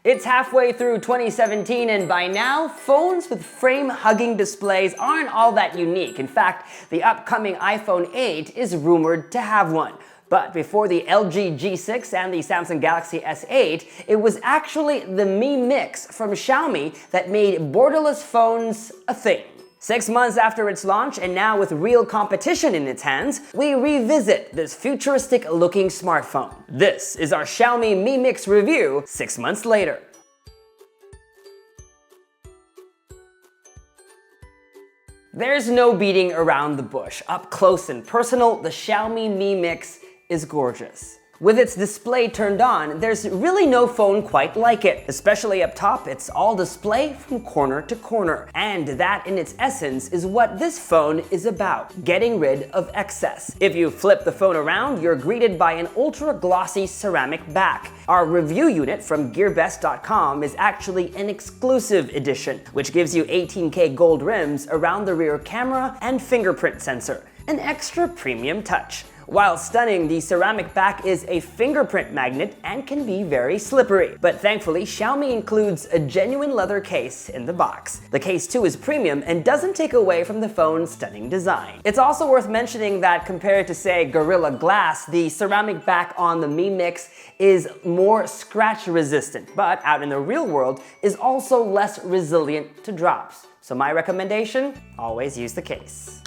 It's halfway through 2017 and by now, phones with frame-hugging displays aren't all that unique. In fact, the upcoming iPhone 8 is rumored to have one. But before the LG G6 and the Samsung Galaxy S8, it was actually the Mi Mix from Xiaomi that made borderless phones a thing. 6 months after its launch, and now with real competition in its hands, we revisit this futuristic-looking smartphone. This is our Xiaomi Mi Mix review 6 months later. There's no beating around the bush. Up close and personal, the Xiaomi Mi Mix is gorgeous. With its display turned on, there's really no phone quite like it. Especially up top, it's all display from corner to corner. And that in its essence is what this phone is about, getting rid of excess. If you flip the phone around, you're greeted by an ultra-glossy ceramic back. Our review unit from GearBest.com is actually an exclusive edition, which gives you 18K gold rims around the rear camera and fingerprint sensor, an extra premium touch. While stunning, the ceramic back is a fingerprint magnet and can be very slippery. But thankfully, Xiaomi includes a genuine leather case in the box. The case too is premium and doesn't take away from the phone's stunning design. It's also worth mentioning that compared to, say, Gorilla Glass, the ceramic back on the Mi Mix is more scratch resistant, but out in the real world is also less resilient to drops. So my recommendation, always use the case.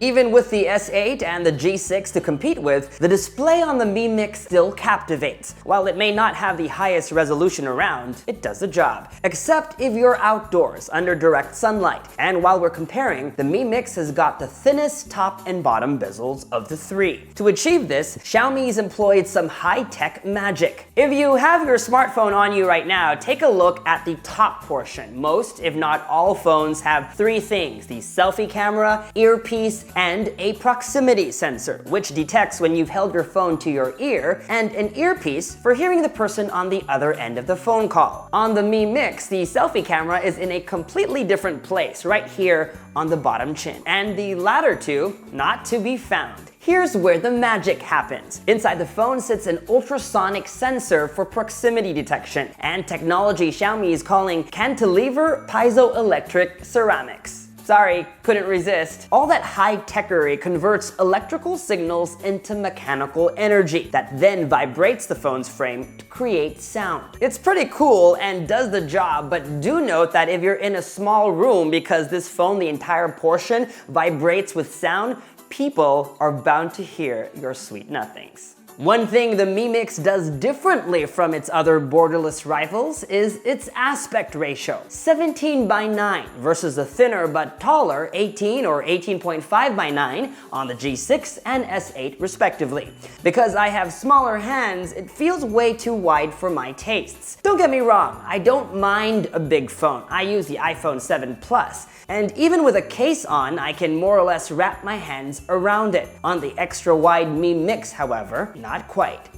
Even with the S8 and the G6 to compete with, the display on the Mi Mix still captivates. While it may not have the highest resolution around, it does the job. Except if you're outdoors, under direct sunlight. And while we're comparing, the Mi Mix has got the thinnest top and bottom bezels of the three. To achieve this, Xiaomi's employed some high-tech magic. If you have your smartphone on you right now, take a look at the top portion. Most, if not all phones have three things: the selfie camera, earpiece, and a proximity sensor, which detects when you've held your phone to your ear, and an earpiece for hearing the person on the other end of the phone call. On the Mi Mix, the selfie camera is in a completely different place, right here on the bottom chin, and the latter two not to be found. Here's where the magic happens. Inside the phone sits an ultrasonic sensor for proximity detection, and technology Xiaomi is calling cantilever piezoelectric ceramics. Sorry, couldn't resist. All that high-techery converts electrical signals into mechanical energy that then vibrates the phone's frame to create sound. It's pretty cool and does the job, but do note that if you're in a small room, because this phone, the entire portion, vibrates with sound, people are bound to hear your sweet nothings. One thing the Mi Mix does differently from its other borderless rivals is its aspect ratio, 17:9 versus the thinner but taller 18 or 18.5:9 on the G6 and S8 respectively. Because I have smaller hands, it feels way too wide for my tastes. Don't get me wrong, I don't mind a big phone. I use the iPhone 7 Plus, and even with a case on, I can more or less wrap my hands around it. On the extra wide Mi Mix, however, not quite.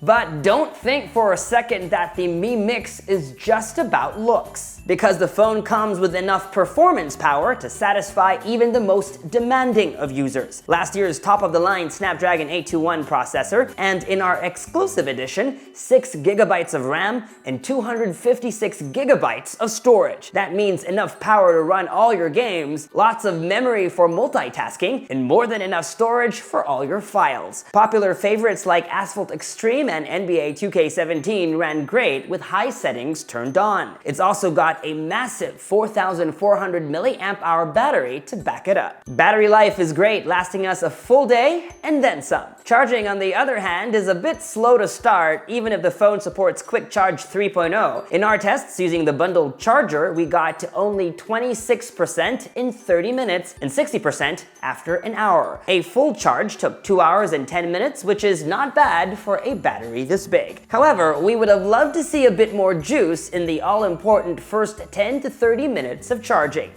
But don't think for a second that the Mi Mix is just about looks, because the phone comes with enough performance power to satisfy even the most demanding of users. Last year's top-of-the-line Snapdragon 821 processor, and in our exclusive edition, 6 GB of RAM and 256 GB of storage. That means enough power to run all your games, lots of memory for multitasking, and more than enough storage for all your files. Popular favorites like Asphalt Extreme and NBA 2K17 ran great with high settings turned on. It's also got a massive 4,400 mAh battery to back it up. Battery life is great, lasting us a full day and then some. Charging, on the other hand, is a bit slow to start, even if the phone supports Quick Charge 3.0. In our tests using the bundled charger, we got to only 26% in 30 minutes and 60% after an hour. A full charge took 2 hours and 10 minutes, which is not bad for a battery this big. However, we would have loved to see a bit more juice in the all-important first 10 to 30 minutes of charging.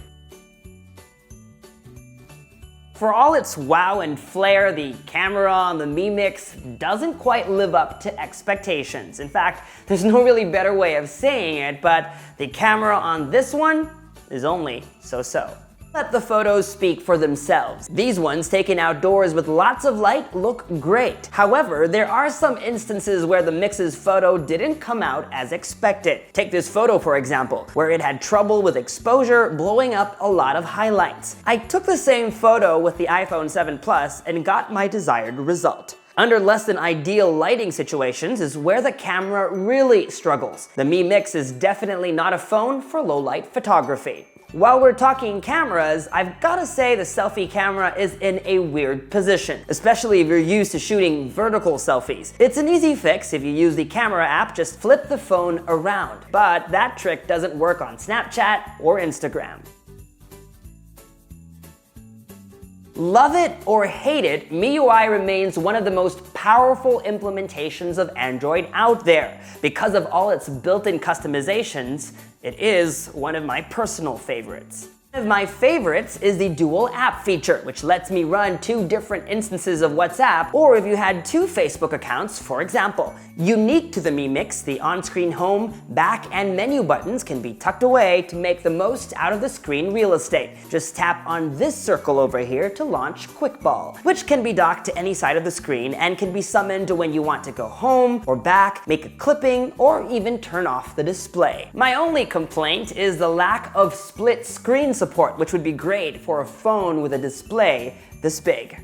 For all its wow and flair, the camera on the Mi Mix doesn't quite live up to expectations. In fact, there's no really better way of saying it, but the camera on this one is only so-so. Let the photos speak for themselves. These ones taken outdoors with lots of light look great. However, there are some instances where the Mix's photo didn't come out as expected. Take this photo for example, where it had trouble with exposure, blowing up a lot of highlights. I took the same photo with the iPhone 7 Plus and got my desired result. Under less than ideal lighting situations is where the camera really struggles. The Mi Mix is definitely not a phone for low light photography. While we're talking cameras, I've gotta say the selfie camera is in a weird position, especially if you're used to shooting vertical selfies. It's an easy fix if you use the camera app, just flip the phone around. But that trick doesn't work on Snapchat or Instagram. Love it or hate it, MIUI remains one of the most powerful implementations of Android out there. Because of all its built-in customizations, it is one of my personal favorites. One of my favorites is the dual app feature, which lets me run 2 different instances of WhatsApp, or if you had 2 Facebook accounts, for example. Unique to the Mi Mix, the on-screen home, back, and menu buttons can be tucked away to make the most out of the screen real estate. Just tap on this circle over here to launch Quick Ball, which can be docked to any side of the screen and can be summoned when you want to go home or back, make a clipping, or even turn off the display. My only complaint is the lack of split screen support, which would be great for a phone with a display this big.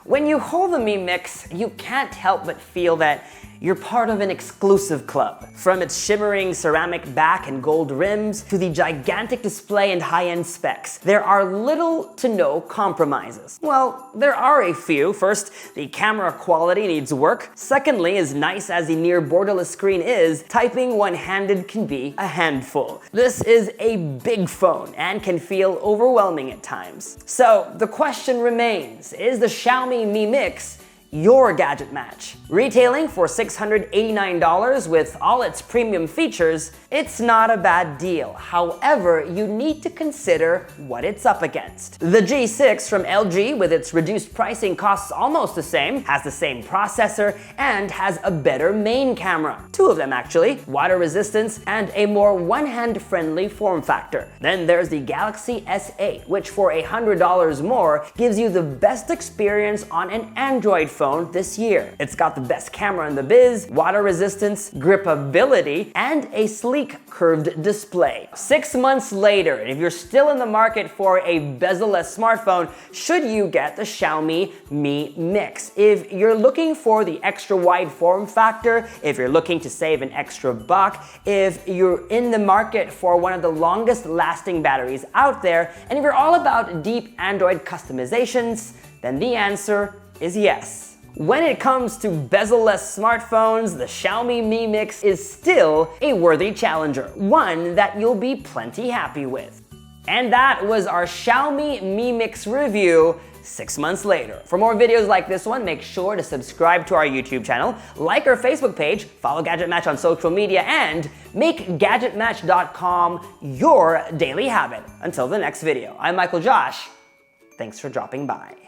When you hold the Mi Mix, you can't help but feel that you're part of an exclusive club. From its shimmering ceramic back and gold rims to the gigantic display and high-end specs, there are little to no compromises. Well, there are a few. First, the camera quality needs work. Secondly, as nice as the near borderless screen is, typing one-handed can be a handful. This is a big phone and can feel overwhelming at times. So the question remains, is the Xiaomi Mi Mix your gadget match? Retailing for $689 with all its premium features, it's not a bad deal. However, you need to consider what it's up against. The G6 from LG with its reduced pricing costs almost the same, has the same processor, and has a better main camera. 2 of them actually, water resistance, and a more one-hand friendly form factor. Then there's the Galaxy S8, which for $100 more gives you the best experience on an Android phone this year. It's got the best camera in the biz, water resistance, gripability, and a sleek curved display. 6 months later, and if you're still in the market for a bezel-less smartphone, should you get the Xiaomi Mi Mix? If you're looking for the extra wide form factor, if you're looking to save an extra buck, if you're in the market for one of the longest lasting batteries out there, and if you're all about deep Android customizations, then the answer is yes. When it comes to bezel-less smartphones, the Xiaomi Mi Mix is still a worthy challenger, one that you'll be plenty happy with. And that was our Xiaomi Mi Mix review 6 months later. For more videos like this one, make sure to subscribe to our YouTube channel, like our Facebook page, follow GadgetMatch on social media, and make GadgetMatch.com your daily habit. Until the next video, I'm Michael Josh. Thanks for dropping by.